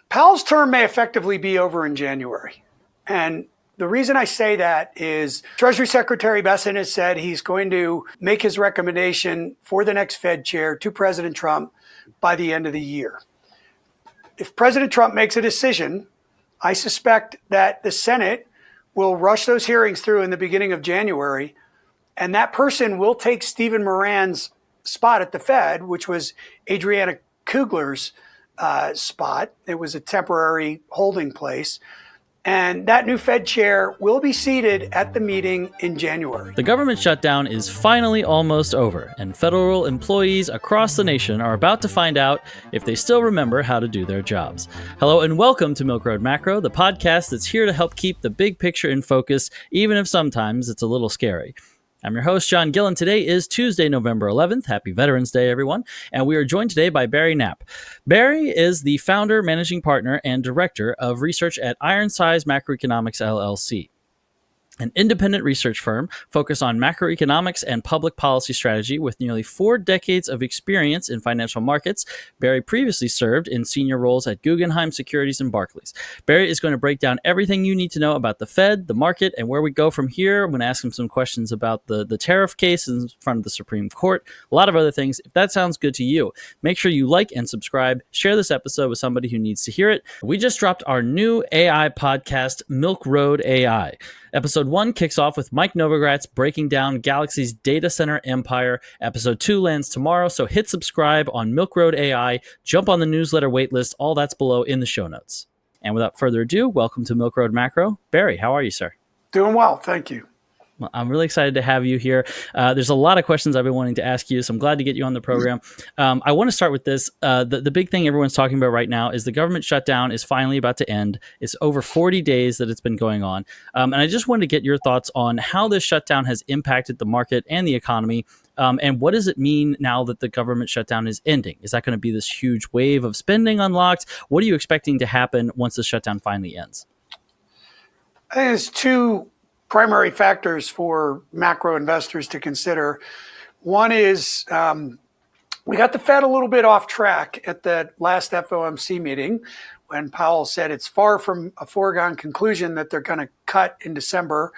Powell's term may effectively be over in January. And the reason I say that is Treasury Secretary Bessent has said he's going to make his recommendation for the next Fed chair to President Trump by the end of the year. If President Trump makes a decision, I suspect that the Senate will rush those hearings through in the beginning of January, and that person will take Stephen Moran's spot at the Fed, which was Adriana Kugler's spot. It was a temporary holding place. And that new Fed chair will be seated at the meeting in January. The government shutdown is finally almost over, and federal employees across the nation are about to find out if they still remember how to do their jobs. Hello and welcome to Milk Road Macro, the podcast that's here to help keep the big picture in focus, even if sometimes it's a little scary. I'm your host, John Gillen. Today is Tuesday, November 11th. Happy Veterans Day, everyone. And we are joined today by Barry Knapp. Barry is the founder, managing partner, and director of research at Ironsize Macroeconomics, LLC, an independent research firm focused on macroeconomics and public policy strategy with nearly 4 decades of experience in financial markets. Barry previously served in senior roles at Guggenheim Securities and Barclays. Barry is going to break down everything you need to know about the Fed, the market, and where we go from here. I'm going to ask him some questions about the tariff case in front of the Supreme Court, a lot of other things. If that sounds good to you, make sure you like and subscribe. Share this episode with somebody who needs to hear it. We just dropped our new AI podcast, Milk Road AI. Episode 1 kicks off with Mike Novogratz breaking down Galaxy's data center empire. Episode 2 lands tomorrow, so hit subscribe on Milk Road AI, jump on the newsletter waitlist, all that's below in the show notes. And without further ado, welcome to Milk Road Macro. Barry, how are you, sir? Doing well, thank you. Well, I'm really excited to have you here. There's a lot of questions I've been wanting to ask you, so I'm glad to get you on the program. I want to start with this. The big thing everyone's talking about right now is the government shutdown is finally about to end. It's over 40 days that it's been going on. And I just wanted to get your thoughts on how this shutdown has impacted the market and the economy. And what does it mean now that the government shutdown is ending? Is that going to be this huge wave of spending unlocked? What are you expecting to happen once the shutdown finally ends? I think there's two primary factors for macro investors to consider. One is we got the Fed a little bit off track at the last FOMC meeting when Powell said it's far from a foregone conclusion that they're going to cut in December.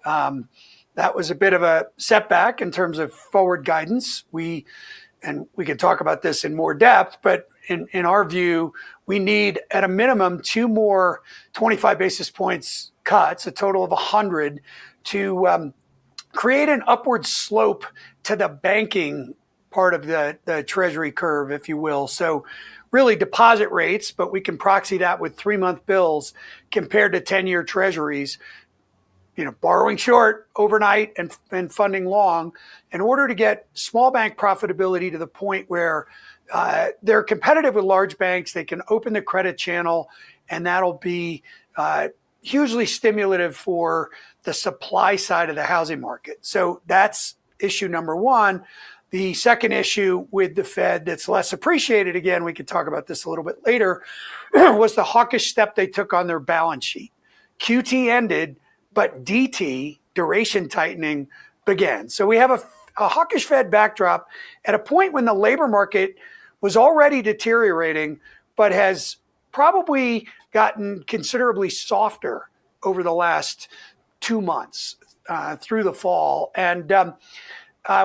That was a bit of a setback in terms of forward guidance. We can talk about this in more depth, but in our view, we need at a minimum 2 more 25 basis points cuts, a total of 100, to create an upward slope to the banking part of the Treasury curve, if you will. So really deposit rates, but we can proxy that with 3-month bills compared to 10-year Treasuries, borrowing short overnight and funding long in order to get small bank profitability to the point where they're competitive with large banks. They can open the credit channel, and that'll be hugely stimulative for the supply side of the housing market. So that's issue number one. The second issue with the Fed that's less appreciated, again, we could talk about this a little bit later, was the hawkish step they took on their balance sheet. QT ended, but DT, duration tightening, began. So we have a hawkish Fed backdrop at a point when the labor market was already deteriorating, but has probably gotten considerably softer over the last 2 months through the fall. And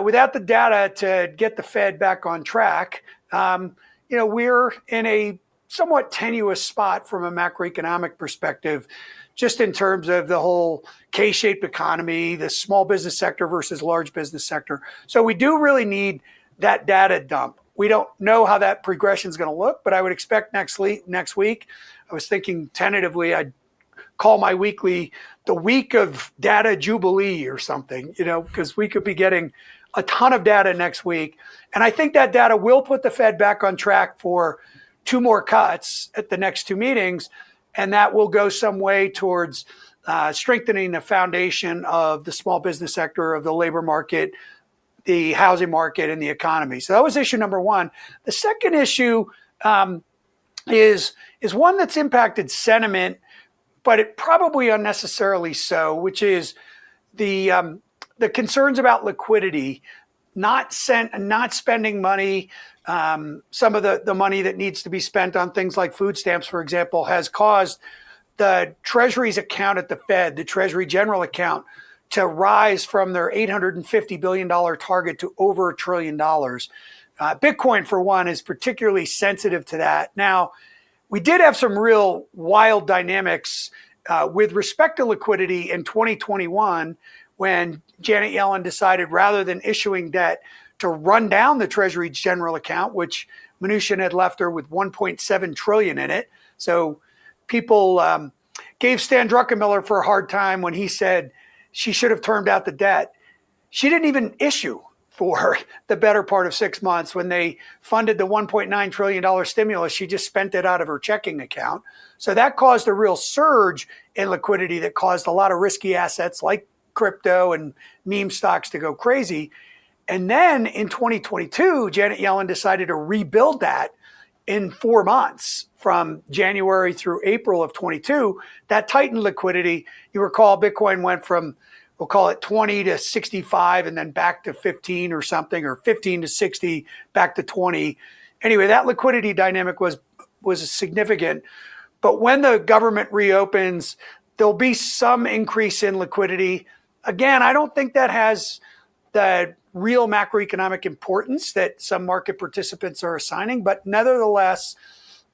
without the data to get the Fed back on track, we're in a somewhat tenuous spot from a macroeconomic perspective, just in terms of the whole K-shaped economy, the small business sector versus large business sector. So we do really need that data dump. We don't know how that progression is going to look, but I would expect next week. I was thinking tentatively I'd call my weekly the week of data jubilee or something, because we could be getting a ton of data next week. And I think that data will put the Fed back on track for 2 more cuts at the next 2 meetings. And that will go some way towards strengthening the foundation of the small business sector, of the labor market, the housing market, and the economy. So that was issue number one. The second issue is one that's impacted sentiment, but it probably unnecessarily so, which is the concerns about liquidity, not spending money some of the money that needs to be spent on things like food stamps, for example, has caused the Treasury's account at the Fed, the Treasury General account, to rise from their $850 billion target to over $1 trillion. Bitcoin, for one, is particularly sensitive to that. Now, we did have some real wild dynamics with respect to liquidity in 2021 when Janet Yellen decided, rather than issuing debt, to run down the Treasury General account, which Mnuchin had left her with 1.7 trillion in it. So people gave Stan Druckenmiller for a hard time when he said she should have termed out the debt. She didn't even issue for the better part of 6 months. When they funded the $1.9 trillion stimulus, she just spent it out of her checking account. So that caused a real surge in liquidity that caused a lot of risky assets like crypto and meme stocks to go crazy. And then in 2022, Janet Yellen decided to rebuild that in 4 months, from January through April of 22. That tightened liquidity. You recall Bitcoin went from, we'll call it 20 to 65 and then back to 15 or something, or 15 to 60, back to 20. Anyway, that liquidity dynamic was significant. But when the government reopens, there'll be some increase in liquidity. Again, I don't think that has the real macroeconomic importance that some market participants are assigning, but nevertheless,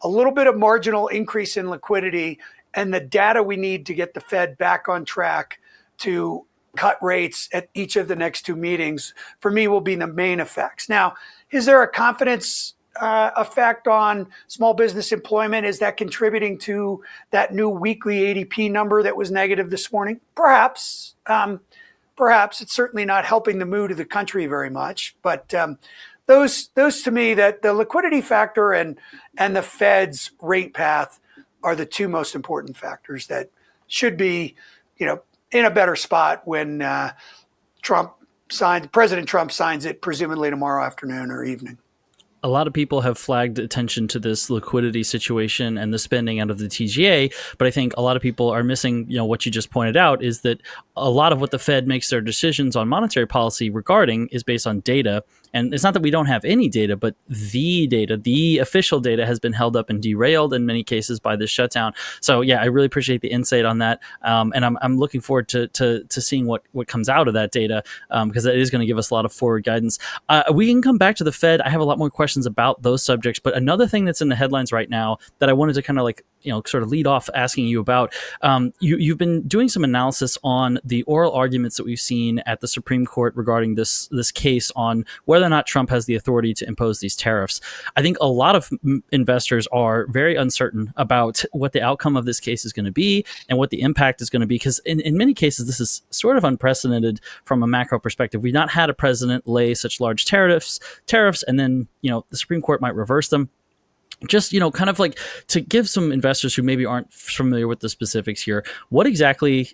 a little bit of marginal increase in liquidity and the data we need to get the Fed back on track to cut rates at each of the next two meetings, for me, will be the main effects. Now, is there a confidence effect on small business employment? Is that contributing to that new weekly ADP number that was negative this morning? Perhaps. Perhaps it's certainly not helping the mood of the country very much. But those to me, that the liquidity factor and the Fed's rate path are the two most important factors that should be, in a better spot when President Trump signs it, presumably tomorrow afternoon or evening. A lot of people have flagged attention to this liquidity situation and the spending out of the TGA, but I think a lot of people are missing, what you just pointed out, is that a lot of what the Fed makes their decisions on monetary policy regarding is based on data. And it's not that we don't have any data, but the data, the official data, has been held up and derailed in many cases by this shutdown. So yeah, I really appreciate the insight on that. And I'm looking forward to seeing what comes out of that data, because that is going to give us a lot of forward guidance. We can come back to the Fed. I have a lot more questions about those subjects, but another thing that's in the headlines right now that I wanted to kind of sort of lead off asking you about, you've been doing some analysis on the oral arguments that we've seen at the Supreme Court regarding this case on whether or not Trump has the authority to impose these tariffs. I think a lot of investors are very uncertain about what the outcome of this case is going to be and what the impact is going to be, because in many cases, this is sort of unprecedented from a macro perspective. We've not had a president lay such large tariffs, and then, the Supreme Court might reverse them. Just, kind of like to give some investors who maybe aren't familiar with the specifics here, what exactly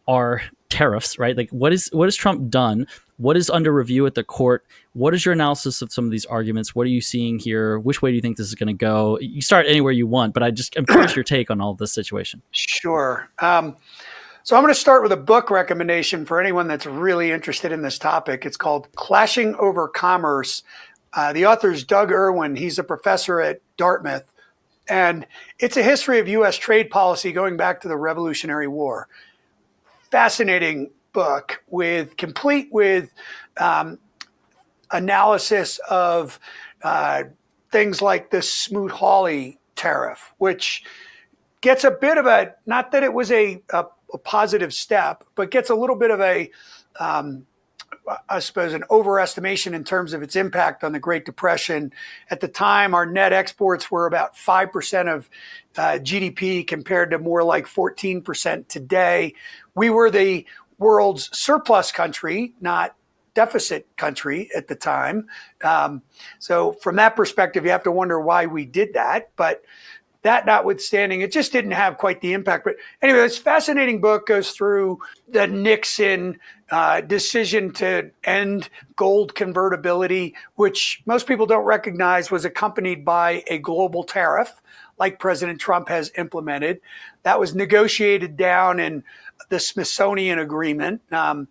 are tariffs, right? Like what has Trump done? What is under review at the court? What is your analysis of some of these arguments? What are you seeing here? Which way do you think this is going to go? You start anywhere you want, but I'm curious your take on all of this situation. Sure. So I'm going to start with a book recommendation for anyone that's really interested in this topic. It's called Clashing Over Commerce. The author is Doug Irwin. He's a professor at Dartmouth. And it's a history of U.S. trade policy going back to the Revolutionary War. Fascinating book complete with analysis of things like the Smoot-Hawley tariff, which gets a bit of not that it was a positive step, but gets a little bit of I suppose, an overestimation in terms of its impact on the Great Depression. At the time, our net exports were about 5% of GDP compared to more like 14% today. We were the world's surplus country, not deficit country at the time. So from that perspective, you have to wonder why we did that. But that notwithstanding, it just didn't have quite the impact. But anyway, this fascinating book goes through the Nixon decision to end gold convertibility, which most people don't recognize was accompanied by a global tariff like President Trump has implemented. That was negotiated down in the Smithsonian Agreement. Ronald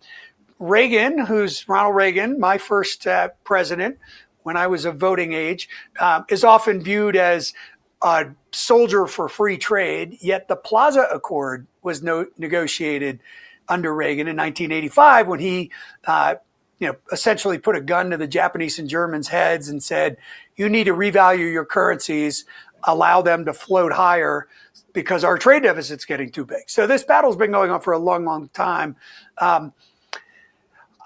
Reagan, my first president, when I was of voting age, is often viewed as a soldier for free trade. Yet the Plaza Accord was negotiated under Reagan in 1985 when he essentially put a gun to the Japanese and Germans' heads and said, you need to revalue your currencies, allow them to float higher because our trade deficit's getting too big. So this battle's been going on for a long, long time. I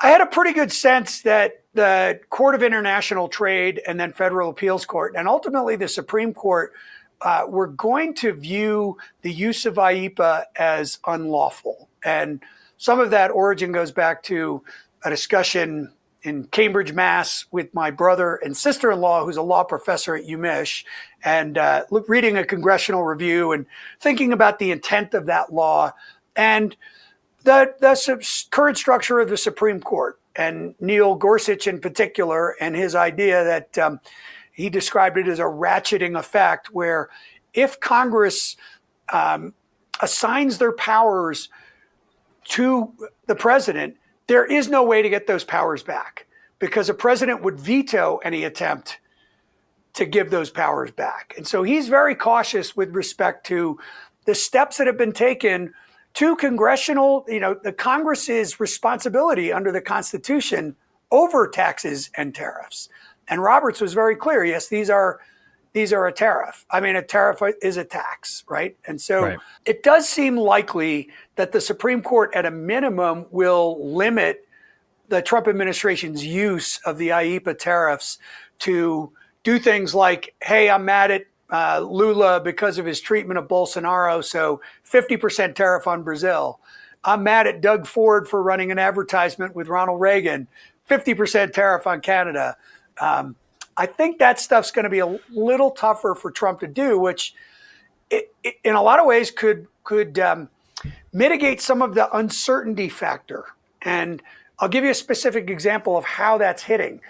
had a pretty good sense that the Court of International Trade and then Federal Appeals Court and ultimately the Supreme Court were going to view the use of IEEPA as unlawful. And some of that origin goes back to a discussion in Cambridge, Mass, with my brother and sister-in-law, who's a law professor at UMich, and reading a congressional review and thinking about the intent of that law and the current structure of the Supreme Court, and Neil Gorsuch in particular, and his idea that he described it as a ratcheting effect, where if Congress assigns their powers to the president, there is no way to get those powers back because a president would veto any attempt to give those powers back. And so he's very cautious with respect to the steps that have been taken to congressional, the Congress's responsibility under the Constitution over taxes and tariffs. And Roberts was very clear. Yes, these are a tariff. I mean, a tariff is a tax, right? And so It does seem likely that the Supreme Court at a minimum will limit the Trump administration's use of the IEEPA tariffs to do things like, hey, I'm mad at Lula because of his treatment of Bolsonaro, so 50% tariff on Brazil. I'm mad at Doug Ford for running an advertisement with Ronald Reagan, 50% tariff on Canada. I think that stuff's going to be a little tougher for Trump to do, which in a lot of ways could mitigate some of the uncertainty factor. And I'll give you a specific example of how that's hitting.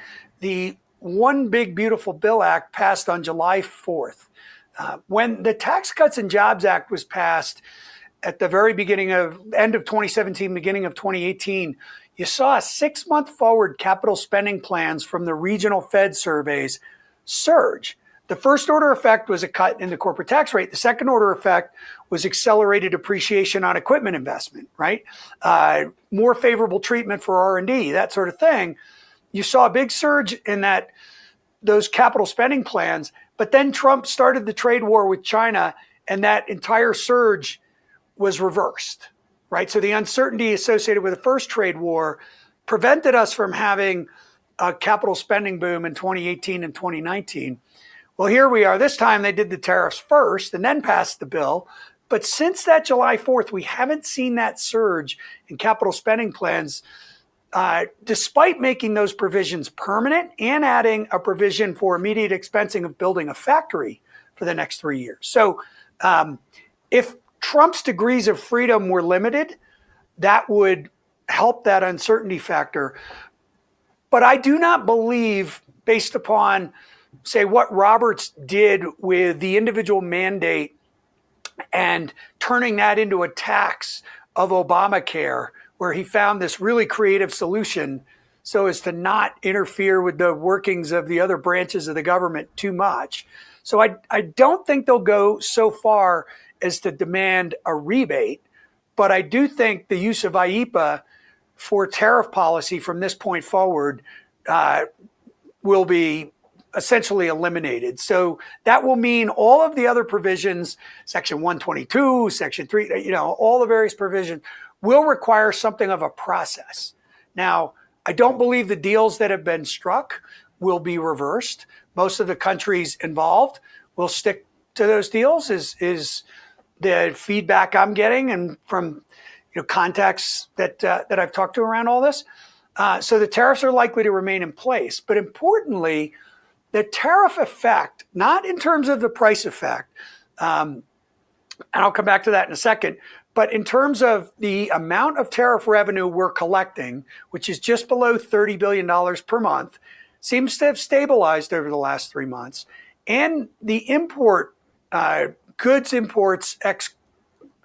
The One Big Beautiful Bill Act passed on July 4th. When the Tax Cuts and Jobs Act was passed at the very end of 2017, beginning of 2018, you saw a 6-month forward capital spending plans from the regional Fed surveys surge. The first order effect was a cut in the corporate tax rate. The second order effect was accelerated appreciation on equipment investment, right? More favorable treatment for R&D, that sort of thing. You saw a big surge in those capital spending plans, but then Trump started the trade war with China, and that entire surge was reversed, right? So the uncertainty associated with the first trade war prevented us from having a capital spending boom in 2018 and 2019. Well, here we are. This time they did the tariffs first and then passed the bill. But since that July 4th, we haven't seen that surge in capital spending plans, despite making those provisions permanent and adding a provision for immediate expensing of building a factory for the next 3 years. So if Trump's degrees of freedom were limited, that would help that uncertainty factor. But I do not believe, based upon, say, what Roberts did with the individual mandate and turning that into a tax of Obamacare, where he found this really creative solution so as to not interfere with the workings of the other branches of the government too much. So I don't think they'll go so far as to demand a rebate, but I do think the use of IEEPA for tariff policy from this point forward will be essentially eliminated. So that will mean all of the other provisions, Section 122, Section 3, all the various provisions will require something of a process. Now, I don't believe the deals that have been struck will be reversed. Most of the countries involved will stick to those deals, is the feedback I'm getting, and from contacts that I've talked to around all this. So the tariffs are likely to remain in place. But importantly, the tariff effect, not in terms of the price effect, and I'll come back to that in a second, but in terms of the amount of tariff revenue we're collecting, which is just below $30 billion per month, seems to have stabilized over the last 3 months. And the goods imports ex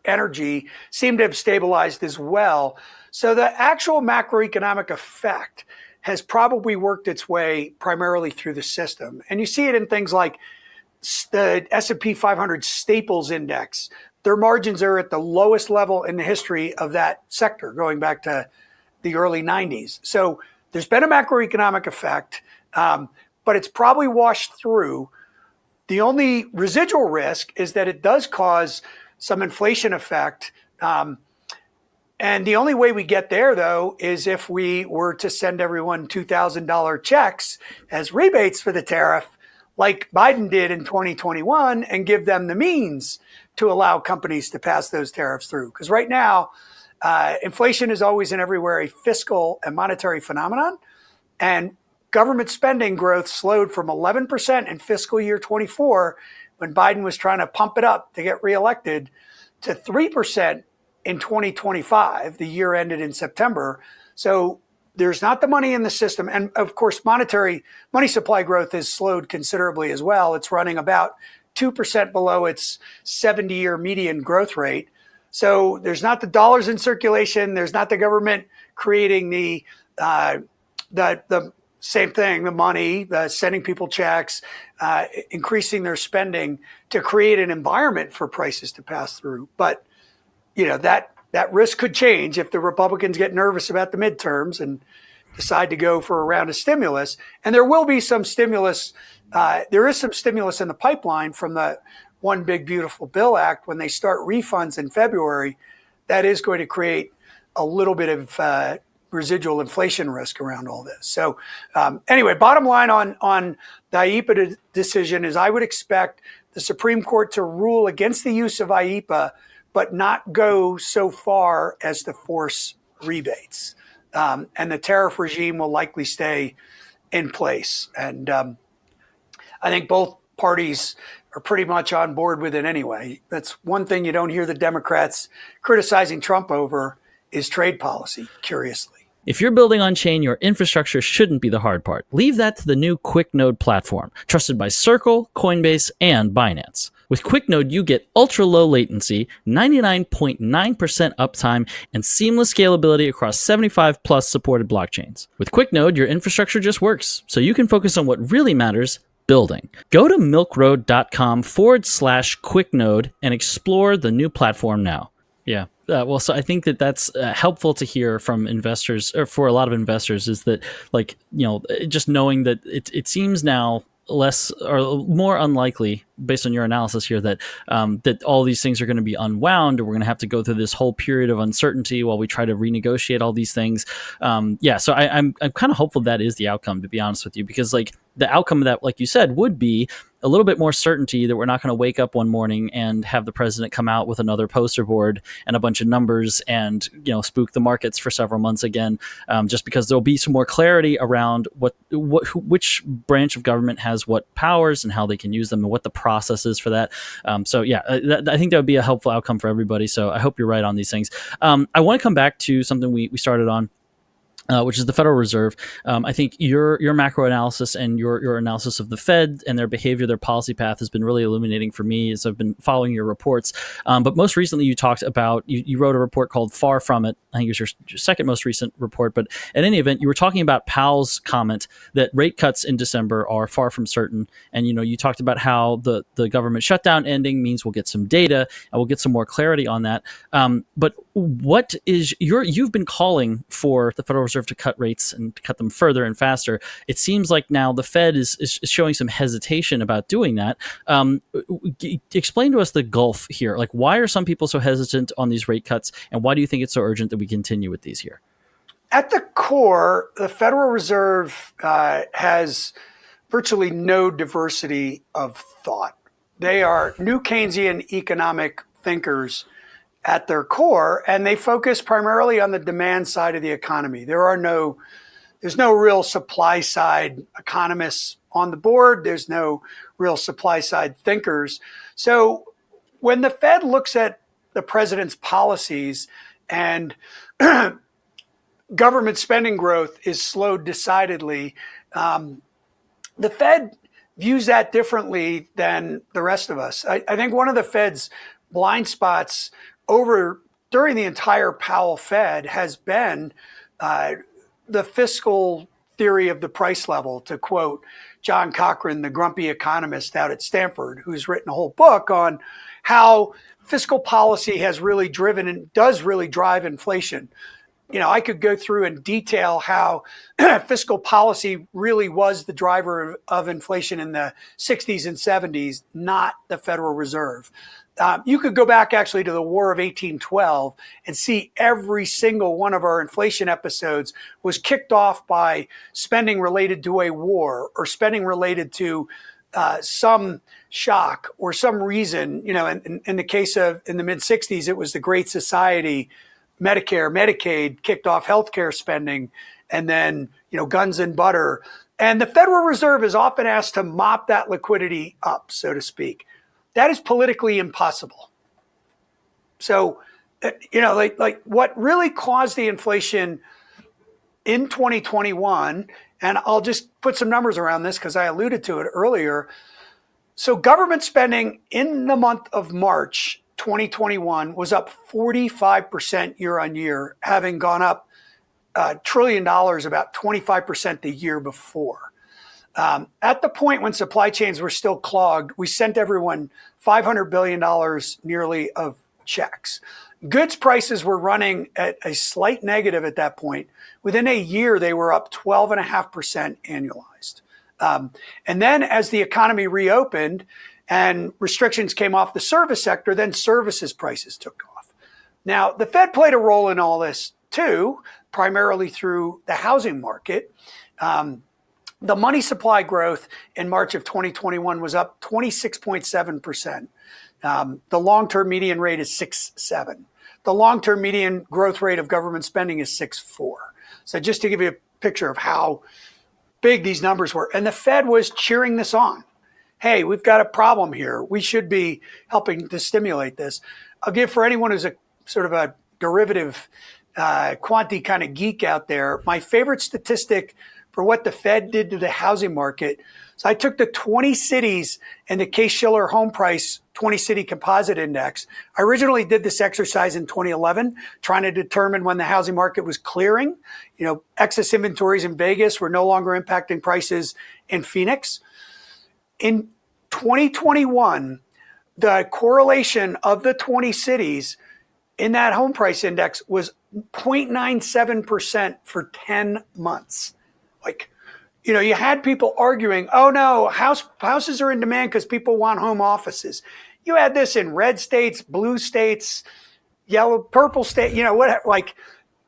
energy seem to have stabilized as well. So the actual macroeconomic effect has probably worked its way primarily through the system. And you see it in things like the S&P 500 Staples Index. Their margins are at the lowest level in the history of that sector, going back to the early 90s. So there's been a macroeconomic effect, but it's probably washed through. The only residual risk is that it does cause some inflation effect. And the only way we get there, though, is if we were to send everyone $2,000 checks as rebates for the tariff, like Biden did in 2021, and give them the means to allow companies to pass those tariffs through. Because right now, inflation is always and everywhere a fiscal and monetary phenomenon. And government spending growth slowed from 11% in fiscal year 24, when Biden was trying to pump it up to get reelected, to 3% in 2025. The year ended in September. So there's not the money in the system. And of course, money supply growth has slowed considerably as well. It's running about 2% below its 70-year median growth rate. So there's not the dollars in circulation. There's not the government creating the same thing, the money, sending people checks, increasing their spending to create an environment for prices to pass through. But that risk could change if the Republicans get nervous about the midterms and decide to go for a round of stimulus. And there will be some stimulus. There is some stimulus in the pipeline from the One Big Beautiful Bill Act. When they start refunds in February, that is going to create a little bit of residual inflation risk around all this. So anyway, bottom line on the IEEPA decision is I would expect the Supreme Court to rule against the use of IEEPA, but not go so far as to force rebates. And the tariff regime will likely stay in place. And I think both parties are pretty much on board with it anyway. That's one thing you don't hear the Democrats criticizing Trump over is trade policy, curiously. If you're building on chain, your infrastructure shouldn't be the hard part. Leave that to the new Quicknode platform, trusted by Circle, Coinbase, and Binance. With Quicknode, you get ultra-low latency, 99.9% uptime, and seamless scalability across 75-plus supported blockchains. With Quicknode, your infrastructure just works, so you can focus on what really matters, building. Go to milkroad.com/Quicknode and explore the new platform now. Yeah. Well, so I think that's helpful to hear from investors, or for a lot of investors, is that, just knowing that it seems now less or more unlikely, based on your analysis here, that that all these things are going to be unwound, or we're going to have to go through this whole period of uncertainty while we try to renegotiate all these things. So I'm kind of hopeful that is the outcome, to be honest with you, because the outcome of that, like you said, would be a little bit more certainty that we're not going to wake up one morning and have the president come out with another poster board and a bunch of numbers and spook the markets for several months again, just because there'll be some more clarity around which branch of government has what powers and how they can use them and what the process is for that. I think that would be a helpful outcome for everybody. So I hope you're right on these things. I want to come back to something we started on, which is the Federal Reserve. I think your macro analysis and your analysis of the Fed and their behavior, their policy path, has been really illuminating for me as I've been following your reports. But most recently, you talked about, you wrote a report called Far From It. I think it was your second most recent report. But at any event, you were talking about Powell's comment that rate cuts in December are far from certain. And you talked about how the government shutdown ending means we'll get some data and we'll get some more clarity on that. But what is you've been calling for the Federal Reserve to cut rates and to cut them further and faster. It seems like now the Fed is showing some hesitation about doing that. Explain to us the gulf here. Why are some people so hesitant on these rate cuts, and why do you think it's so urgent that we continue with these here? At the core, the Federal Reserve has virtually no diversity of thought. They are new Keynesian economic thinkers at their core, and they focus primarily on the demand side of the economy. There's no real supply side economists on the board. There's no real supply side thinkers. So when the Fed looks at the president's policies and government spending growth is slowed decidedly, the Fed views that differently than the rest of us. I think one of the Fed's blind spots during the entire Powell Fed has been the fiscal theory of the price level, to quote John Cochran, the grumpy economist out at Stanford, who's written a whole book on how fiscal policy has really driven and does really drive inflation. I could go through and detail how fiscal policy really was the driver of inflation in the 60s and 70s, not the Federal Reserve. You could go back actually to the War of 1812 and see every single one of our inflation episodes was kicked off by spending related to a war or spending related to some shock or some reason. In the case of in the mid 60s, it was the Great Society. Medicare, Medicaid kicked off healthcare spending, and then, guns and butter. And the Federal Reserve is often asked to mop that liquidity up, so to speak. That is politically impossible. So, like what really caused the inflation in 2021, and I'll just put some numbers around this because I alluded to it earlier. So government spending in the month of March 2021 was up 45% year on year, having gone up $1 trillion about 25% the year before. At the point when supply chains were still clogged, we sent everyone $500 billion nearly of checks. Goods prices were running at a slight negative at that point. Within a year, they were up 12.5% annualized. And then as the economy reopened, and restrictions came off the service sector, then services prices took off. Now, the Fed played a role in all this too, primarily through the housing market. The money supply growth in March of 2021 was up 26.7%. The long-term median rate is 6.7. The long-term median growth rate of government spending is 6.4. So just to give you a picture of how big these numbers were. And the Fed was cheering this on. Hey, we've got a problem here. We should be helping to stimulate this. I'll give, for anyone who's a sort of a derivative quantity kind of geek out there, my favorite statistic for what the Fed did to the housing market. So I took the 20 cities in the Case-Shiller Home Price 20 City Composite Index. I originally did this exercise in 2011, trying to determine when the housing market was clearing. Excess inventories in Vegas were no longer impacting prices in Phoenix. In 2021, the correlation of the 20 cities in that home price index was 0.97% for 10 months. You had people arguing, oh no, houses are in demand because people want home offices. You had this in red states, blue states, yellow, purple state, whatever.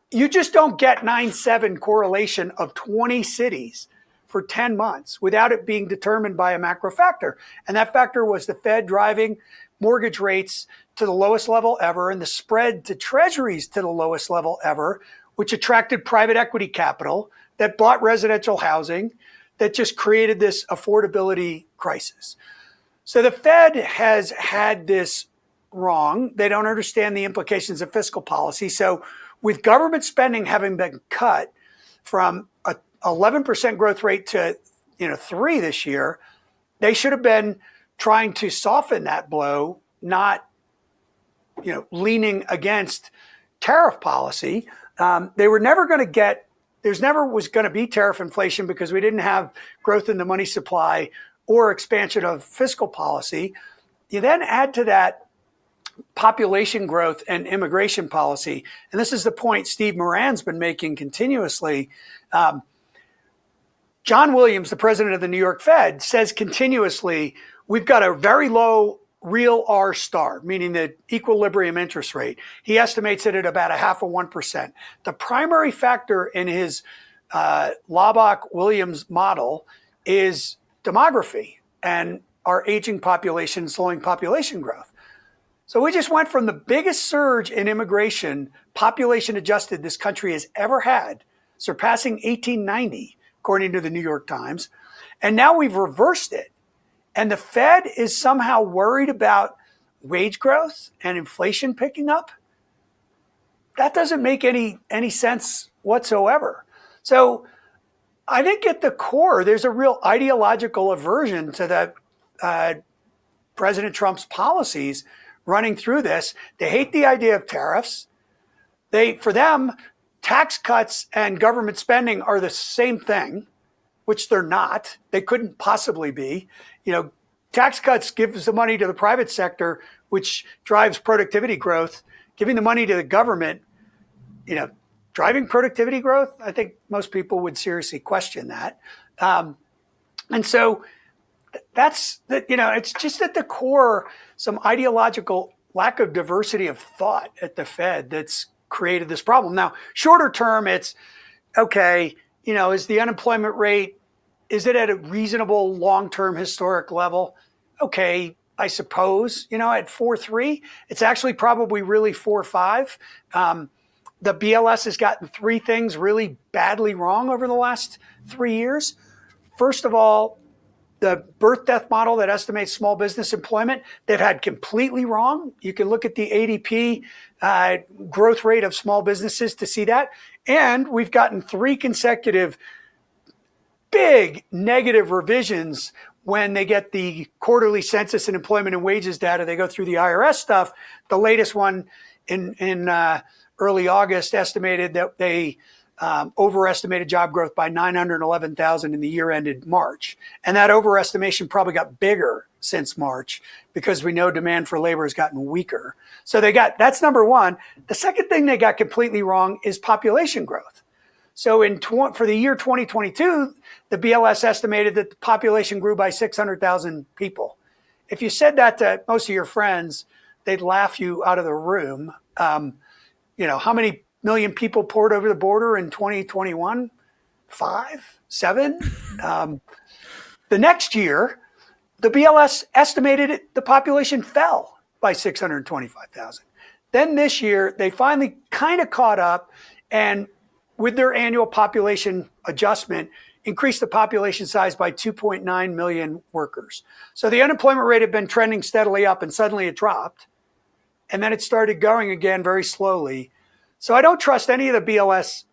You just don't get 9.7 correlation of 20 cities for 10 months without it being determined by a macro factor. And that factor was the Fed driving mortgage rates to the lowest level ever and the spread to treasuries to the lowest level ever, which attracted private equity capital that bought residential housing, that just created this affordability crisis. So the Fed has had this wrong. They don't understand the implications of fiscal policy. So with government spending having been cut from a 11% growth rate to 3 this year, they should have been trying to soften that blow, not leaning against tariff policy. They were never going to get. There's never was going to be tariff inflation because we didn't have growth in the money supply or expansion of fiscal policy. You then add to that population growth and immigration policy, and this is the point Steve Moran's been making continuously. John Williams, the president of the New York Fed, says continuously, we've got a very low real R star, meaning the equilibrium interest rate. He estimates it at about 0.5%. The primary factor in his Laubach-Williams model is demography and our aging population, slowing population growth. So we just went from the biggest surge in immigration, population adjusted, this country has ever had, surpassing 1890, according to the New York Times. And now we've reversed it. And the Fed is somehow worried about wage growth and inflation picking up. That doesn't make any sense whatsoever. So I think at the core, there's a real ideological aversion to President Trump's policies running through this. They hate the idea of tariffs. For them, tax cuts and government spending are the same thing, which they're not. They couldn't possibly be. Tax cuts gives the money to the private sector, which drives productivity growth. Giving the money to the government, driving productivity growth, I think most people would seriously question that. And so that's it's just at the core some ideological lack of diversity of thought at the Fed that's created this problem. Now, shorter term, it's okay, is the unemployment rate, is it at a reasonable long-term historic level? Okay, I suppose, at 4.3, it's actually probably really 4.5. The BLS has gotten three things really badly wrong over the last 3 years. First of all, the birth death model that estimates small business employment, they've had completely wrong. You can look at the ADP growth rate of small businesses to see that. And we've gotten three consecutive big negative revisions when they get the quarterly census and employment and wages data. They go through the IRS stuff. The latest one in early August estimated that they overestimated job growth by 911,000 in the year ended March. And that overestimation probably got bigger since March because we know demand for labor has gotten weaker. So that's number one. The second thing they got completely wrong is population growth. So for the year 2022, the BLS estimated that the population grew by 600,000 people. If you said that to most of your friends, they'd laugh you out of the room. How many million people poured over the border in 2021? 5, 7. The next year, the BLS estimated the population fell by 625,000. Then this year, they finally kind of caught up and with their annual population adjustment, increased the population size by 2.9 million workers. So the unemployment rate had been trending steadily up and suddenly it dropped. And then it started going again very slowly. So I don't trust any of the BLS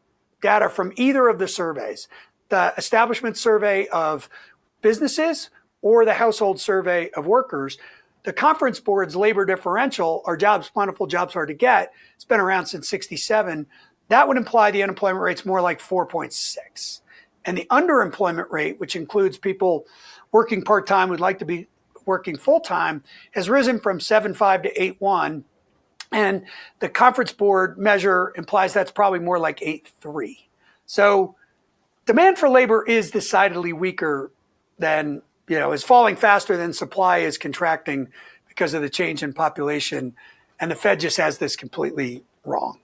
data from either of the surveys, the establishment survey of businesses or the household survey of workers. The Conference Board's labor differential, or jobs plentiful, jobs hard to get, it's been around since 1967. That would imply the unemployment rate's more like 4.6. And the underemployment rate, which includes people working part-time who'd like to be working full-time, has risen from 7.5 to 8.1. And the Conference Board measure implies that's probably more like 8.3. So demand for labor is decidedly weaker than, is falling faster than supply is contracting because of the change in population. And the Fed just has this completely wrong.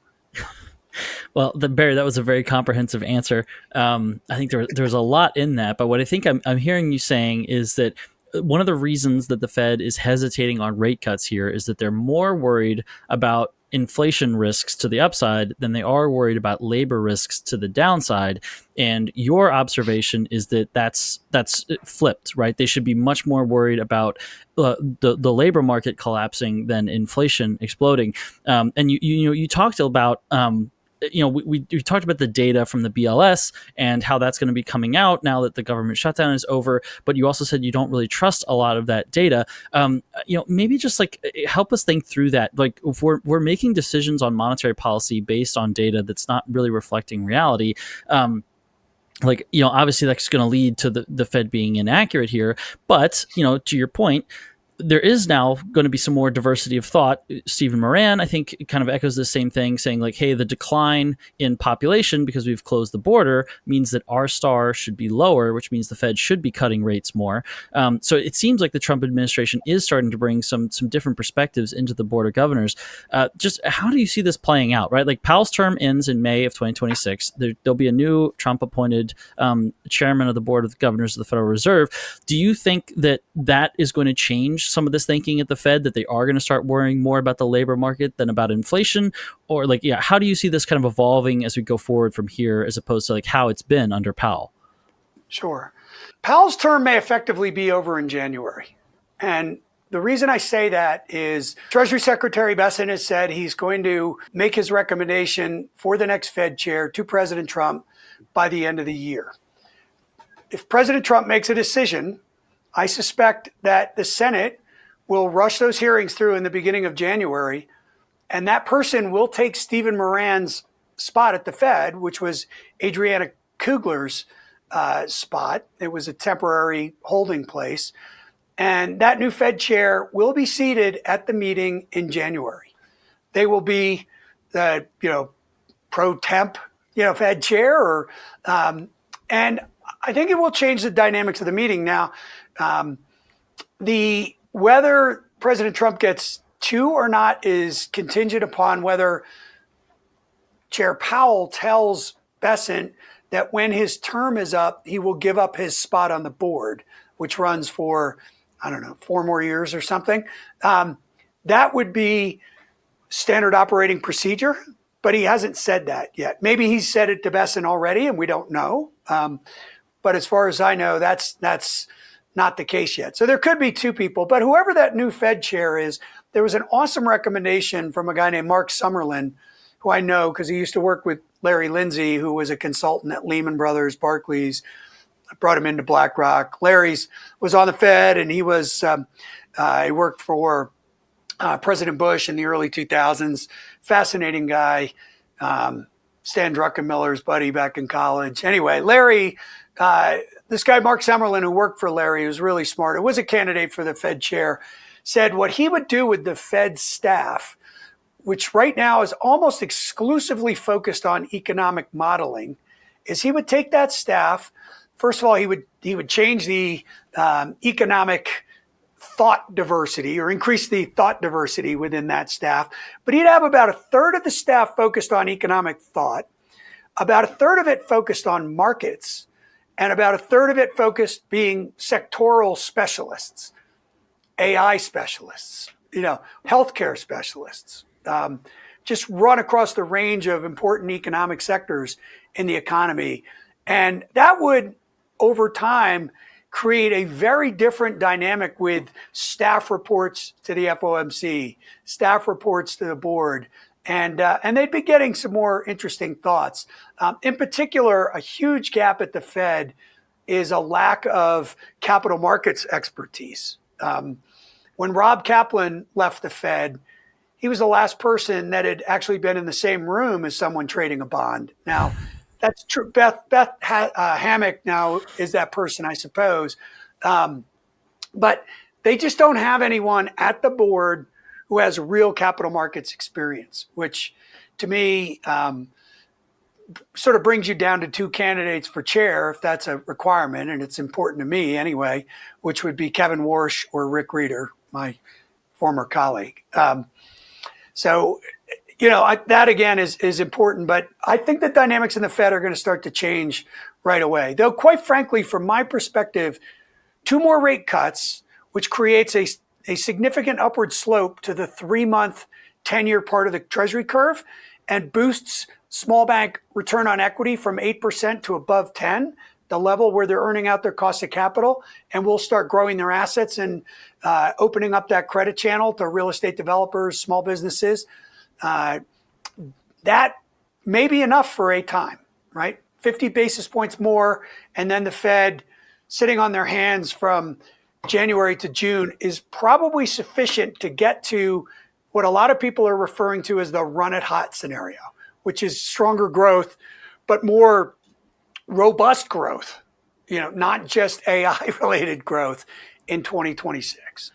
Well, Barry, that was a very comprehensive answer. I think there's a lot in that, but what I think I'm hearing you saying is that one of the reasons that the Fed is hesitating on rate cuts here is that they're more worried about inflation risks to the upside than they are worried about labor risks to the downside. And your observation is that that's flipped, right? They should be much more worried about the labor market collapsing than inflation exploding. And you talked about we talked about the data from the BLS and how that's going to be coming out now that the government shutdown is over. But you also said you don't really trust a lot of that data. Maybe just help us think through that. Like if we're making decisions on monetary policy based on data that's not really reflecting reality. Obviously that's going to lead to the Fed being inaccurate here. But, to your point, there is now going to be some more diversity of thought. Stephen Moran, I think, kind of echoes the same thing, saying hey, the decline in population because we've closed the border means that R star should be lower, which means the Fed should be cutting rates more. So it seems like the Trump administration is starting to bring some different perspectives into the Board of Governors. Just how do you see this playing out, right? Like Powell's term ends in May of 2026. There'll be a new Trump-appointed chairman of the Board of Governors of the Federal Reserve. Do you think that is going to change some of this thinking at the Fed, that they are going to start worrying more about the labor market than about inflation? Or how do you see this kind of evolving as we go forward from here, as opposed to how it's been under Powell? Sure. Powell's term may effectively be over in January. And the reason I say that is Treasury Secretary Bessent has said he's going to make his recommendation for the next Fed chair to President Trump by the end of the year. If President Trump makes a decision, I suspect that the Senate will rush those hearings through in the beginning of January, and that person will take Stephen Moran's spot at the Fed, which was Adriana Kugler's spot. It was a temporary holding place. And that new Fed chair will be seated at the meeting in January. They will be the, pro temp, Fed chair, and I think it will change the dynamics of the meeting. Now, whether President Trump gets 2 or not is contingent upon whether Chair Powell tells Bessent that when his term is up, he will give up his spot on the board, which runs for, 4 more years or something. That would be standard operating procedure, but he hasn't said that yet. Maybe he's said it to Bessent already and we don't know. But as far as I know, that's not the case yet. So there could be 2 people, but whoever that new Fed chair is, there was an awesome recommendation from a guy named Mark Summerlin, who I know because he used to work with Larry Lindsay, who was a consultant at Lehman Brothers, Barclays. I brought him into BlackRock. Larry's was on the Fed, and he worked for President Bush in the early 2000s. Fascinating guy. Stan Druckenmiller's buddy back in college. Anyway, Larry, this guy, Mark Summerlin, who worked for Larry, was really smart. It was a candidate for the Fed chair, said what he would do with the Fed staff, which right now is almost exclusively focused on economic modeling, is he would take that staff. First of all, he would change the economic thought diversity or increase the thought diversity within that staff. But he'd have about 1/3 of the staff focused on economic thought, about 1/3 of it focused on markets, and about 1/3 of it focused being sectoral specialists, AI specialists, healthcare specialists, just run across the range of important economic sectors in the economy. And that would, over time, create a very different dynamic with staff reports to the FOMC, staff reports to the board, and they'd be getting some more interesting thoughts. In particular, a huge gap at the Fed is a lack of capital markets expertise. When Rob Kaplan left the Fed, he was the last person that had actually been in the same room as someone trading a bond. Now, that's true. Beth Hammock now is that person, I suppose. But they just don't have anyone at the board who has real capital markets experience, which to me sort of brings you down to 2 candidates for chair, if that's a requirement, and it's important to me anyway, which would be Kevin Warsh or Rick Reeder, my former colleague. That again is important, but I think the dynamics in the Fed are going to start to change right away. Though, quite frankly, from my perspective, 2 more rate cuts, which creates a significant upward slope to the 3-month 10-year part of the Treasury curve and boosts small bank return on equity from 8% to above 10, the level where they're earning out their cost of capital, and will start growing their assets and opening up that credit channel to real estate developers, small businesses. That may be enough for a time, right? 50 basis points more, and then the Fed sitting on their hands from January to June is probably sufficient to get to what a lot of people are referring to as the run it hot scenario, which is stronger growth, but more robust growth, not just AI related growth in 2026.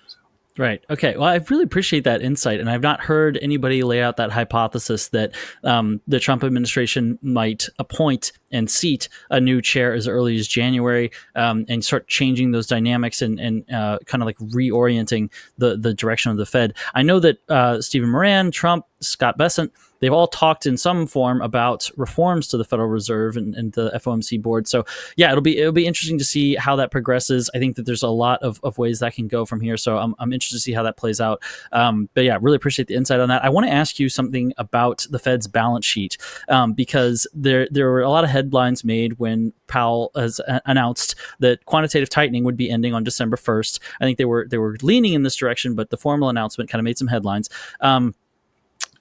Right. Okay. Well, I really appreciate that insight, and I've not heard anybody lay out that hypothesis that the Trump administration might appoint and seat a new chair as early as January and start changing those dynamics and kind of like reorienting the direction of the Fed. I know that Stephen Moran, Trump, Scott Bessent, they've all talked in some form about reforms to the Federal Reserve and the FOMC board. So yeah, it'll be interesting to see how that progresses. I think that there's a lot of ways that can go from here. So I'm interested to see how that plays out. But yeah, really appreciate the insight on that. I want to ask you something about the Fed's balance sheet because there were a lot of headlines made when Powell has announced that quantitative tightening would be ending on December 1st. I think they were leaning in this direction, but the formal announcement kind of made some headlines.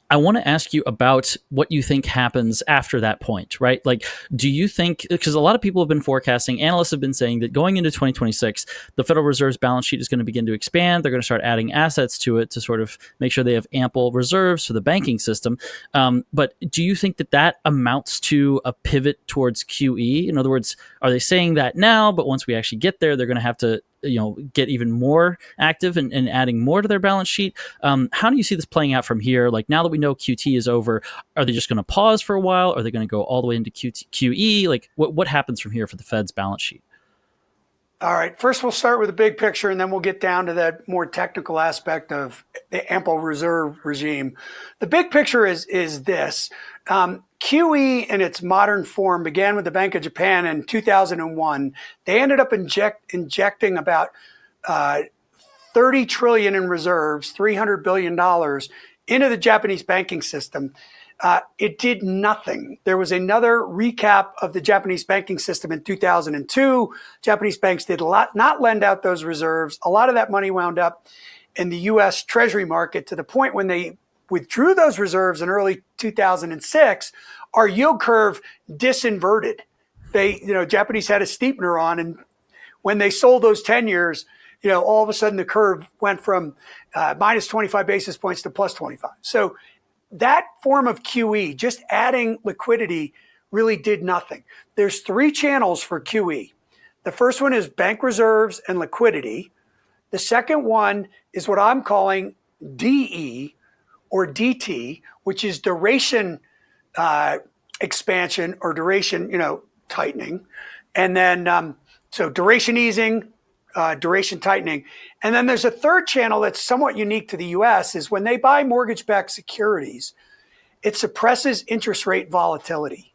I want to ask you about what you think happens after that point, right? Like, do you think, because a lot of people have been forecasting, analysts have been saying that going into 2026, the Federal Reserve's balance sheet is going to begin to expand. They're going to start adding assets to it to sort of make sure they have ample reserves for the banking system. But do you think that that amounts to a pivot towards QE? In other words, are they saying that now, but once we actually get there, they're going to have to get even more active and adding more to their balance sheet? How do you see this playing out from here? Like, now that we know QT is over, are they just going to pause for a while? Are they going to go all the way into QE? Like, what happens from here for the Fed's balance sheet? All right. First, we'll start with the big picture, and then we'll get down to that more technical aspect of the ample reserve regime. The big picture is this. QE in its modern form began with the Bank of Japan in 2001. They ended up injecting about 30 trillion in reserves, $300 billion into the Japanese banking system. It did nothing. There was another recap of the Japanese banking system in 2002. Japanese banks did not lend out those reserves. A lot of that money wound up in the U.S. Treasury market, to the point when they withdrew those reserves in early 2006, our yield curve disinverted. Japanese had a steepener on, and when they sold those 10 years, all of a sudden the curve went from minus 25 basis points to plus 25. So that form of QE, just adding liquidity, really did nothing. There's three channels for QE. The first one is bank reserves and liquidity. The second one is what I'm calling DE or DT, which is duration expansion or duration, tightening. And then, so duration easing, duration tightening. And then there's a third channel that's somewhat unique to the US, is when they buy mortgage-backed securities, it suppresses interest rate volatility.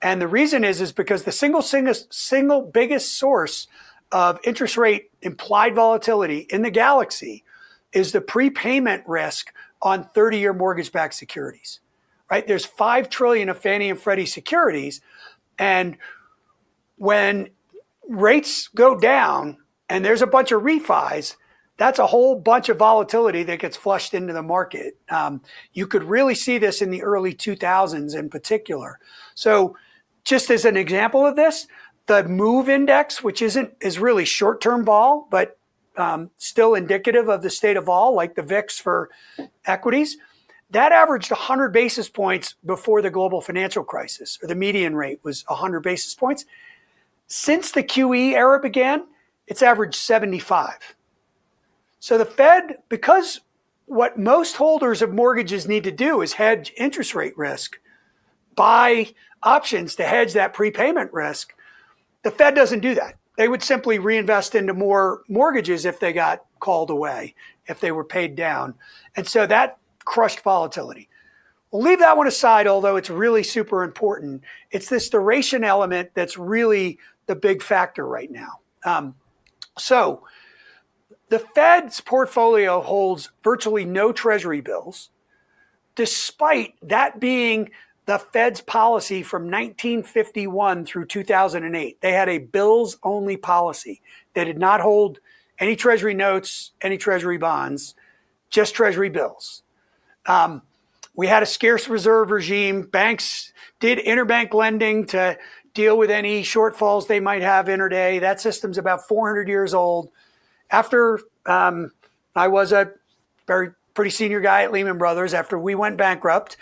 And the reason is because the single biggest source of interest rate implied volatility in the galaxy is the prepayment risk on 30-year mortgage-backed securities, right? There's $5 trillion of Fannie and Freddie securities. And when rates go down and there's a bunch of refis, that's a whole bunch of volatility that gets flushed into the market. You could really see this in the early 2000s in particular. So just as an example of this, the MOVE index, which is really short-term vol, but still indicative of the state of vol, like the VIX for equities, that averaged 100 basis points before the global financial crisis, or the median rate was 100 basis points. Since the QE era began, it's averaged 75. So the Fed, because what most holders of mortgages need to do is hedge interest rate risk, buy options to hedge that prepayment risk, the Fed doesn't do that. They would simply reinvest into more mortgages if they got called away, if they were paid down. And so that crushed volatility. We'll leave that one aside, although it's really super important. It's this duration element that's really the big factor right now. So the Fed's portfolio holds virtually no treasury bills, despite that being the Fed's policy from 1951 through 2008. They had a bills-only policy. They did not hold any treasury notes, any treasury bonds, just treasury bills. We had a scarce reserve regime. Banks did interbank lending to deal with any shortfalls they might have intraday. That system's about 400 years old. After I was a pretty senior guy at Lehman Brothers, after we went bankrupt,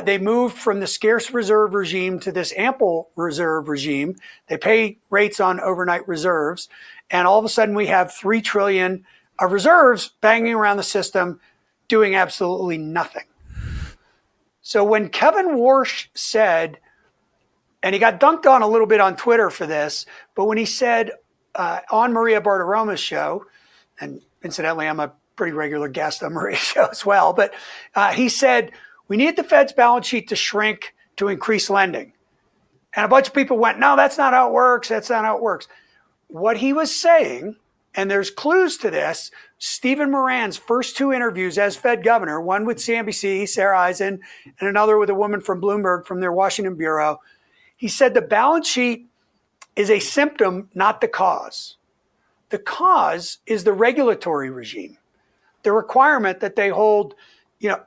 they moved from the scarce reserve regime to this ample reserve regime. They pay rates on overnight reserves. And all of a sudden we have $3 trillion of reserves banging around the system doing absolutely nothing. So when Kevin Warsh said, and he got dunked on a little bit on Twitter for this, but when he said on Maria Bartiromo's show, and incidentally, I'm a pretty regular guest on Maria's show as well, but he said, we need the Fed's balance sheet to shrink to increase lending. And a bunch of people went, no, that's not how it works. That's not how it works. What he was saying, and there's clues to this, Stephen Moran's first two interviews as Fed governor, one with CNBC, Sarah Eisen, and another with a woman from Bloomberg from their Washington bureau, he said the balance sheet is a symptom, not the cause. The cause is the regulatory regime, the requirement that they hold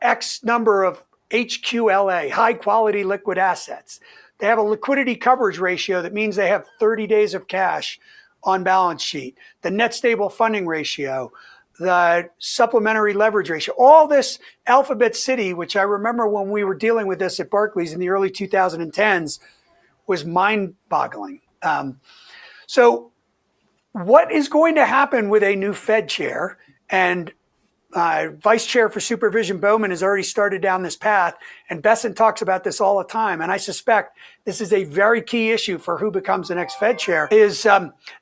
X number of HQLA, high quality liquid assets. They have a liquidity coverage ratio that means they have 30 days of cash on balance sheet, the net stable funding ratio, the supplementary leverage ratio, all this alphabet city, which I remember when we were dealing with this at Barclays in the early 2010s, was mind boggling. So what is going to happen with a new Fed chair? And Vice Chair for Supervision Bowman has already started down this path, and Besson talks about this all the time. And I suspect this is a very key issue for who becomes the next Fed chair, is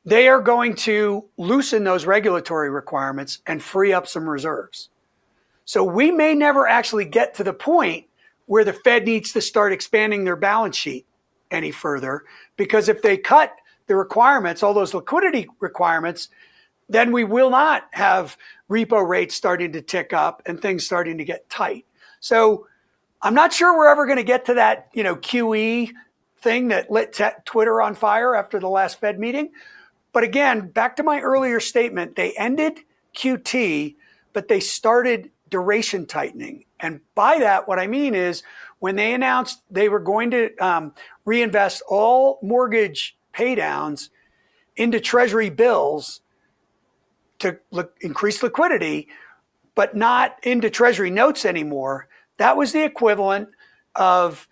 they are going to loosen those regulatory requirements and free up some reserves. So we may never actually get to the point where the Fed needs to start expanding their balance sheet any further, because if they cut the requirements, all those liquidity requirements, then we will not have repo rates starting to tick up and things starting to get tight. So I'm not sure we're ever going to get to that, QE thing that lit Twitter on fire after the last Fed meeting. But again, back to my earlier statement, they ended QT, but they started duration tightening. And by that, what I mean is when they announced they were going to reinvest all mortgage paydowns into Treasury bills to increase liquidity, but not into Treasury notes anymore, that was the equivalent of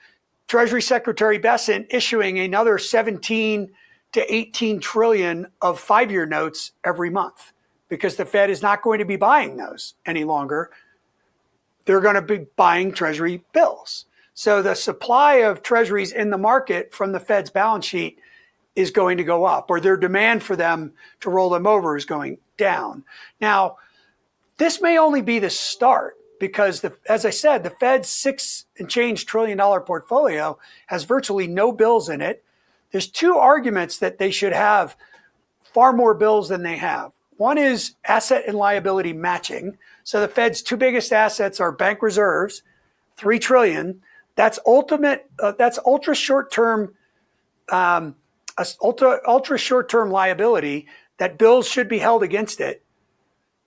Treasury Secretary Besson issuing another 17 to 18 trillion of 5-year notes every month, because the Fed is not going to be buying those any longer. They're going to be buying Treasury bills. So the supply of Treasuries in the market from the Fed's balance sheet is going to go up, or their demand for them to roll them over is going down. Now, this may only be the start, because as I said, the Fed's $6 and change trillion portfolio has virtually no bills in it. There's two arguments that they should have far more bills than they have. One is asset and liability matching. So the Fed's two biggest assets are bank reserves, $3 trillion. That's ultra short-term ultra short-term liability that bills should be held against it.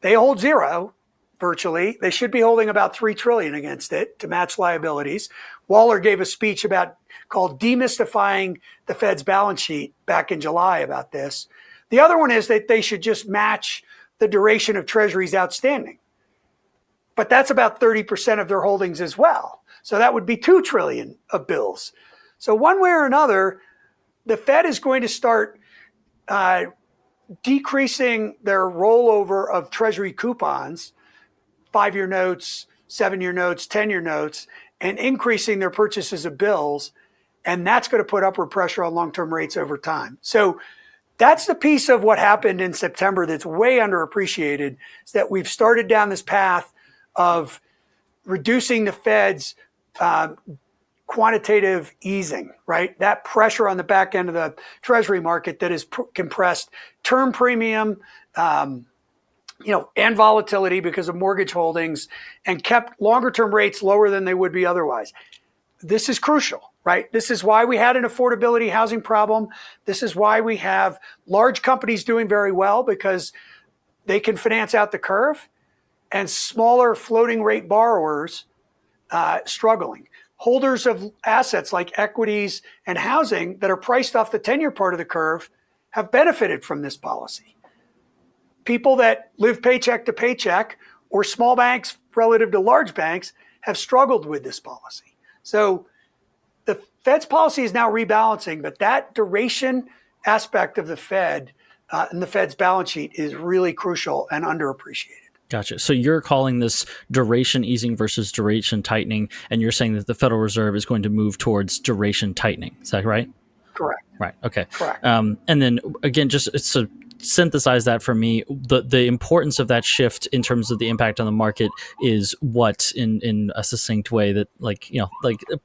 They hold zero, virtually. They should be holding about $3 trillion against it to match liabilities. Waller gave a speech called Demystifying the Fed's Balance Sheet back in July about this. The other one is that they should just match the duration of Treasuries outstanding. But that's about 30% of their holdings as well. So that would be $2 trillion of bills. So one way or another, the Fed is going to start decreasing their rollover of Treasury coupons, 5-year notes, 7-year notes, 10-year notes, and increasing their purchases of bills. And that's going to put upward pressure on long-term rates over time. So that's the piece of what happened in September that's way underappreciated, is that we've started down this path of reducing the Fed's quantitative easing, right? That pressure on the back end of the Treasury market that has compressed term premium, and volatility because of mortgage holdings, and kept longer term rates lower than they would be otherwise. This is crucial, right? This is why we had an affordability housing problem. This is why we have large companies doing very well, because they can finance out the curve, and smaller floating rate borrowers struggling. Holders of assets like equities and housing that are priced off the 10-year part of the curve have benefited from this policy. People that live paycheck to paycheck, or small banks relative to large banks, have struggled with this policy. So the Fed's policy is now rebalancing, but that duration aspect of the Fed and the Fed's balance sheet is really crucial and underappreciated. Gotcha. So you're calling this duration easing versus duration tightening, and you're saying that the Federal Reserve is going to move towards duration tightening. Is that right? Correct. Right. Okay. Correct. And then again, just to synthesize that for me, the importance of that shift in terms of the impact on the market is what, in a succinct way, that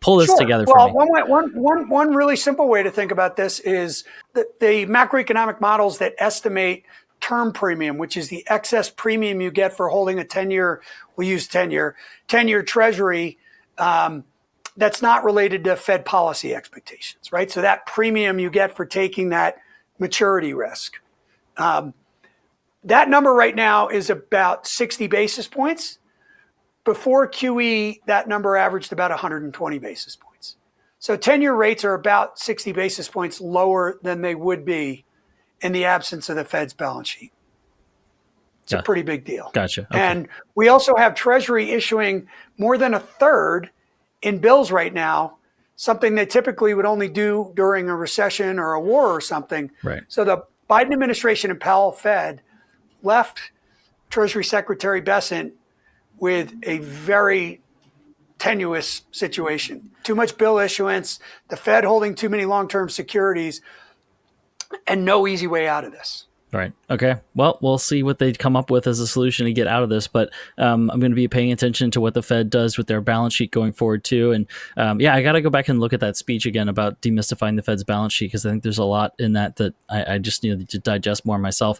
pull this together for me. One really simple way to think about this is that the macroeconomic models that estimate term premium, which is the excess premium you get for holding a 10-year, we use 10-year Treasury, that's not related to Fed policy expectations, right? So that premium you get for taking that maturity risk. That number right now is about 60 basis points. before QE, that number averaged about 120 basis points. So 10-year rates are about 60 basis points lower than they would be in the absence of the Fed's balance sheet. It's a pretty big deal. Gotcha. Okay. And we also have Treasury issuing more than a third in bills right now, something they typically would only do during a recession or a war or something. Right. So the Biden administration and Powell Fed left Treasury Secretary Bessent with a very tenuous situation. Too much bill issuance, the Fed holding too many long-term securities, and no easy way out of this. Right. Okay. Well, we'll see what they come up with as a solution to get out of this. But I'm going to be paying attention to what the Fed does with their balance sheet going forward, too. And I got to go back and look at that speech again about demystifying the Fed's balance sheet, because I think there's a lot in that I just need to digest more myself.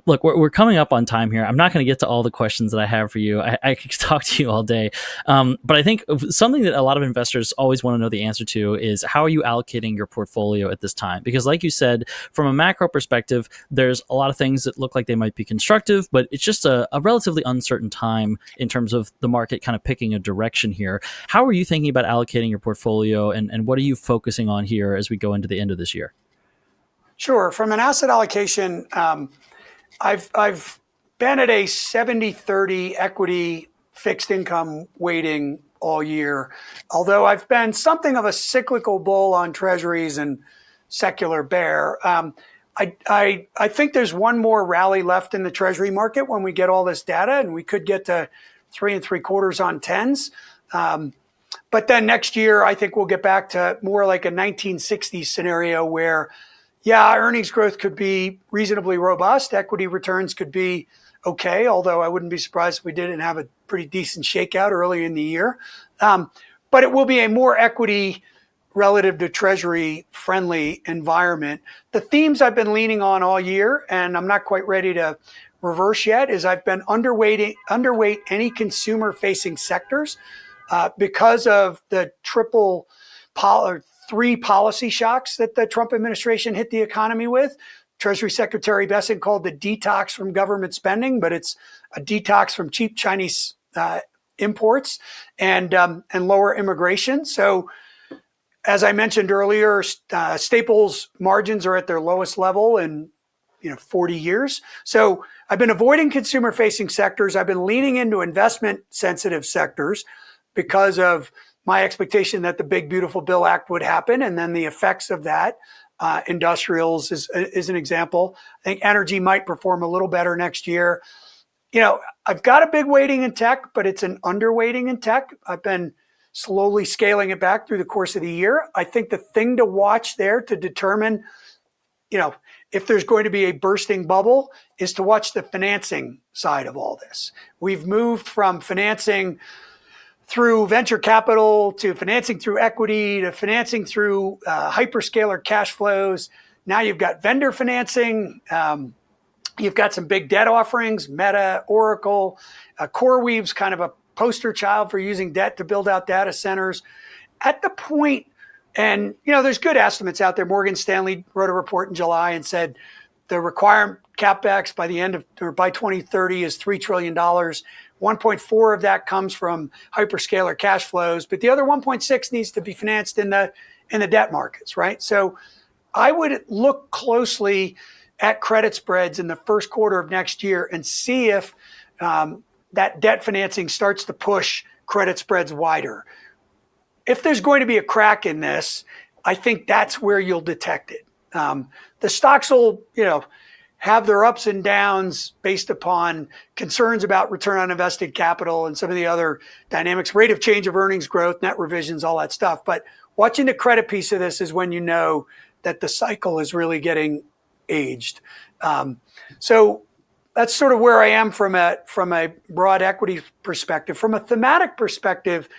Look, we're coming up on time here. I'm not going to get to all the questions that I have for you. I could talk to you all day. But I think something that a lot of investors always want to know the answer to is, how are you allocating your portfolio at this time? Because like you said, from a macro perspective, there's a lot of things that look like they might be constructive, but it's just a relatively uncertain time in terms of the market kind of picking a direction here. How are you thinking about allocating your portfolio, and what are you focusing on here as we go into the end of this year? Sure. From an asset allocation, I've been at a 70-30 equity fixed income weighting all year, although I've been something of a cyclical bull on treasuries and secular bear. I think there's one more rally left in the treasury market when we get all this data, and we could get to 3 3/4 on 10s. But then next year, I think we'll get back to more like a 1960s scenario where, earnings growth could be reasonably robust. Equity returns could be okay, although I wouldn't be surprised if we didn't have a pretty decent shakeout early in the year. But it will be a more equity relative to treasury friendly environment. The themes I've been leaning on all year, and I'm not quite ready to reverse yet, is I've been underweight any consumer facing sectors because of the three policy shocks that the Trump administration hit the economy with. Treasury Secretary Bessent called the detox from government spending, but it's a detox from cheap Chinese imports and lower immigration. So, as I mentioned earlier, Staples margins are at their lowest level in 40 years. So I've been avoiding consumer-facing sectors. I've been leaning into investment-sensitive sectors because of my expectation that the Big Beautiful Bill Act would happen, and then the effects of that. Industrials is an example. I think energy might perform a little better next year. I've got a big weighting in tech, but it's an underweighting in tech. I've been slowly scaling it back through the course of the year. I think the thing to watch there to determine, if there's going to be a bursting bubble, is to watch the financing side of all this. We've moved from financing through venture capital to financing through equity to financing through hyperscaler cash flows. Now you've got vendor financing. You've got some big debt offerings, Meta, Oracle, CoreWeave's kind of a poster child for using debt to build out data centers. At the point, and there's good estimates out there. Morgan Stanley wrote a report in July and said the requirement CapEx by 2030 is $3 trillion. 1.4 of that comes from hyperscaler cash flows, but the other 1.6 needs to be financed in the debt markets, right? So I would look closely at credit spreads in the first quarter of next year and see if that debt financing starts to push credit spreads wider. If there's going to be a crack in this, I think that's where you'll detect it. The stocks will, have their ups and downs based upon concerns about return on invested capital and some of the other dynamics, rate of change of earnings growth, net revisions, all that stuff. But watching the credit piece of this is when you know that the cycle is really getting aged. So that's sort of where I am from a broad equity perspective. From a thematic perspective,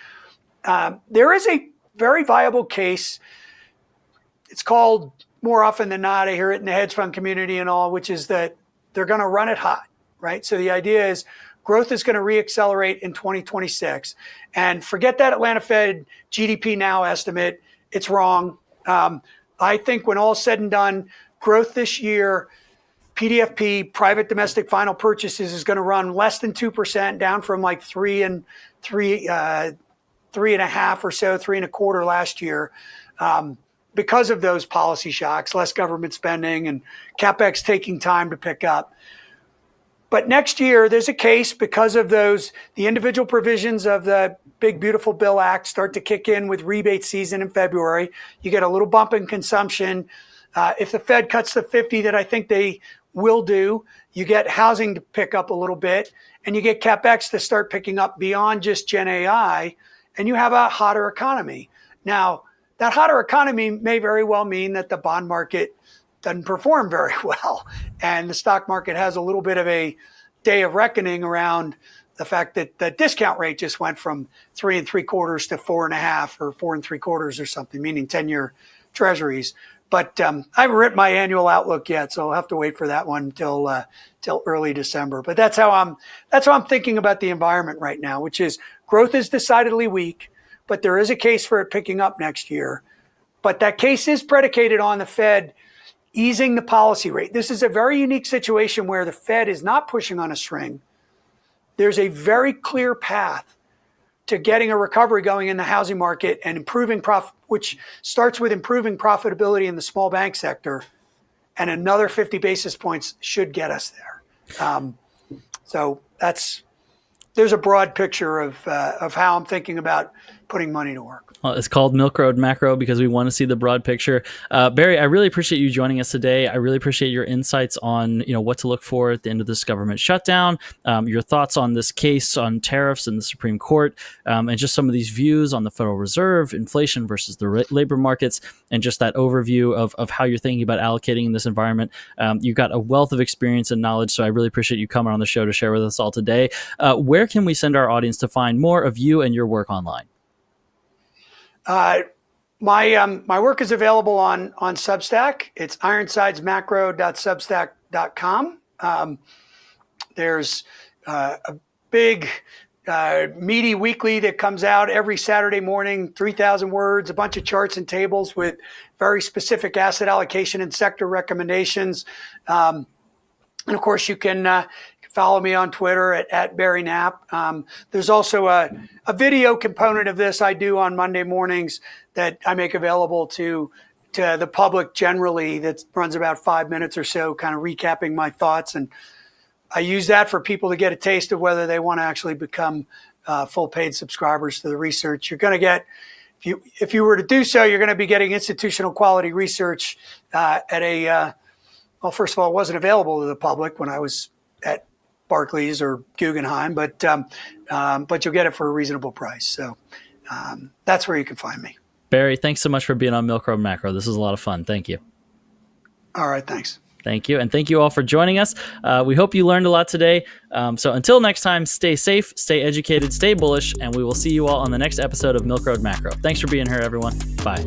there is a very viable case. It's called, more often than not, I hear it in the hedge fund community and all, which is that they're going to run it hot, right? So the idea is growth is going to reaccelerate in 2026. And forget that Atlanta Fed GDP now estimate. It's wrong. I think when all is said and done, growth this year PDFP, private domestic final purchases, is going to run less than 2%, down from like 3.5 or so, 3.25 last year, because of those policy shocks, less government spending, and CapEx taking time to pick up. But next year, there's a case because of the individual provisions of the Big Beautiful Bill Act start to kick in with rebate season in February. You get a little bump in consumption. If the Fed cuts the 50 that I think they will do, you get housing to pick up a little bit, and you get CapEx to start picking up beyond just Gen AI, and you have a hotter economy. Now, that hotter economy may very well mean that the bond market doesn't perform very well, and the stock market has a little bit of a day of reckoning around the fact that the discount rate just went from 3.75 to 4.5 or 4.75 or something, meaning 10-year treasuries. But I haven't written my annual outlook yet, so I'll have to wait for that one till early December. But that's how I'm thinking about the environment right now, which is growth is decidedly weak, but there is a case for it picking up next year. But that case is predicated on the Fed easing the policy rate. This is a very unique situation where the Fed is not pushing on a string. There's a very clear path to getting a recovery going in the housing market and improving profit, which starts with improving profitability in the small bank sector, and another 50 basis points should get us there. So there's a broad picture of how I'm thinking about putting money to work. Well, it's called Milk Road Macro because we want to see the broad picture. Barry, I really appreciate you joining us today. I really appreciate your insights on what to look for at the end of this government shutdown, your thoughts on this case on tariffs in the Supreme Court, and just some of these views on the Federal Reserve, inflation versus the labor markets, and just that overview of how you're thinking about allocating in this environment. You've got a wealth of experience and knowledge, so I really appreciate you coming on the show to share with us all today. Where can we send our audience to find more of you and your work online? My work is available on Substack. It's ironsidesmacro.substack.com. There's a big meaty weekly that comes out every Saturday morning, 3,000 words, a bunch of charts and tables with very specific asset allocation and sector recommendations. And of course, you can follow me on Twitter at Barry Knapp. There's also a video component of this I do on Monday mornings that I make available to the public generally, that runs about 5 minutes or so, kind of recapping my thoughts. And I use that for people to get a taste of whether they want to actually become full paid subscribers to the research. You're going to get, if you were to do so, you're going to be getting institutional quality research at well, first of all, it wasn't available to the public when I was at Barclays or Guggenheim, but you'll get it for a reasonable price. So that's where you can find me. Barry, thanks so much for being on Milk Road Macro. This was a lot of fun. Thank you. All right, thanks. Thank you. And thank you all for joining us. We hope you learned a lot today. So until next time, stay safe, stay educated, stay bullish, and we will see you all on the next episode of Milk Road Macro. Thanks for being here, everyone. Bye.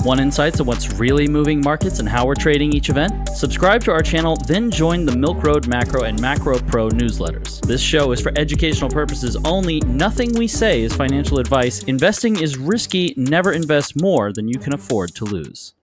Want insights on what's really moving markets and how we're trading each event? Subscribe to our channel, then join the Milk Road Macro and Macro Pro newsletters. This show is for educational purposes only. Nothing we say is financial advice. Investing is risky. Never invest more than you can afford to lose.